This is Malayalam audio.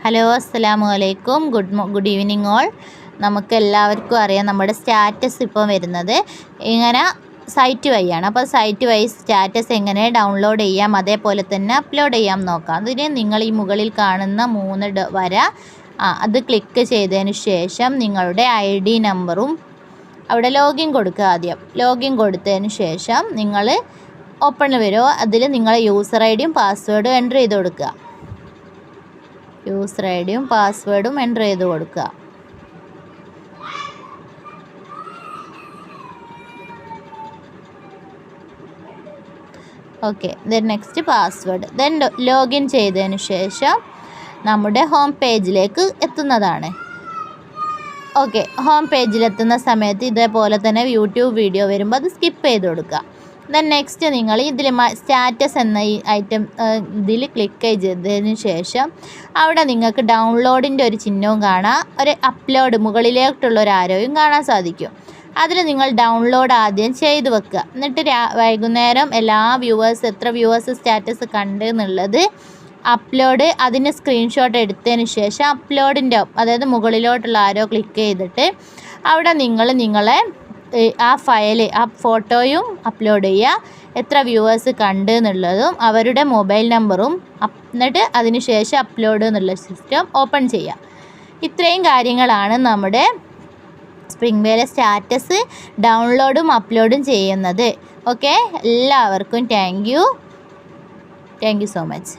ഹലോ അസ്സലാമു അലൈക്കും. Good evening all. നമുക്ക് എല്ലാവർക്കും അറിയാം നമ്മുടെ സ്റ്റാറ്റസ് ഇപ്പോൾ വരുന്നത് ഇങ്ങനെ സൈറ്റ് വഴിയാണ്. അപ്പോൾ സൈറ്റ് വഴി സ്റ്റാറ്റസ് എങ്ങനെ ഡൗൺലോഡ് ചെയ്യാം അതേപോലെ തന്നെ അപ്ലോഡ് ചെയ്യാം നോക്കാം. അതിന് നിങ്ങൾ ഈ മുകളിൽ കാണുന്ന 3 വര അത് ക്ലിക്ക് ചെയ്തതിന് ശേഷം നിങ്ങളുടെ ID നമ്പറും അവിടെ ലോഗിൻ കൊടുക്കുക. ആദ്യം ലോഗിൻ കൊടുത്തതിന് ശേഷം നിങ്ങൾ ഓപ്പണിൽ വരുമോ അതിൽ നിങ്ങളെ യൂസർ ഐഡിയും പാസ്വേഡും എൻ്റർ ചെയ്ത് കൊടുക്കുക. യൂസർ ഐഡിയും പാസ്വേഡും എൻ്റർ ചെയ്ത് കൊടുക്കുക. Okay, then next password. Then login ചെയ്തതിന് ശേഷം നമ്മുടെ ഹോം പേജിലേക്ക് എത്തുന്നതാണ്. ഓക്കെ, ഹോം പേജിലെത്തുന്ന സമയത്ത് ഇതേപോലെ തന്നെ യൂട്യൂബ് വീഡിയോ വരുമ്പോൾ അത് സ്കിപ്പ് ചെയ്ത് കൊടുക്കുക. ദെൻ നെക്സ്റ്റ് നിങ്ങൾ ഇതിൽ സ്റ്റാറ്റസ് എന്ന ഈ ഐറ്റം ഇതിൽ ക്ലിക്ക് ചെയ്തതിന് ശേഷം അവിടെ നിങ്ങൾക്ക് ഡൗൺലോഡിൻ്റെ ഒരു ചിഹ്നവും കാണാം, ഒരു അപ്ലോഡ് മുകളിലേക്കുള്ള ഒരു ആരോയും കാണാൻ സാധിക്കും. അതിൽ നിങ്ങൾ ഡൗൺലോഡ് ആദ്യം ചെയ്ത് വെക്കുക. എന്നിട്ട് വൈകുന്നേരം എല്ലാ എത്ര വ്യൂവേഴ്സ് സ്റ്റാറ്റസ് കണ്ട് എന്നുള്ളത് അപ്ലോഡ് അതിന് സ്ക്രീൻഷോട്ട് എടുത്തതിന് ശേഷം അപ്ലോഡിൻ്റെ അതായത് മുകളിലോട്ടുള്ള ആരോ ക്ലിക്ക് ചെയ്തിട്ട് അവിടെ നിങ്ങളെ ആ ഫോട്ടോയും അപ്ലോഡ് ചെയ്യുക, എത്ര വ്യൂവേഴ്സ് കണ്ട് എന്നുള്ളതും അവരുടെ മൊബൈൽ നമ്പറും എന്നിട്ട് അതിന് ശേഷം അപ്ലോഡ് എന്നുള്ള സിസ്റ്റം ഓപ്പൺ ചെയ്യുക. ഇത്രയും കാര്യങ്ങളാണ് നമ്മുടെ സ്പ്രിംഗ് വേലെ സ്റ്റാറ്റസ് ഡൗൺലോഡും അപ്ലോഡും ചെയ്യുന്നത്. ഓക്കെ, എല്ലാവർക്കും താങ്ക് യു സോ മച്ച്.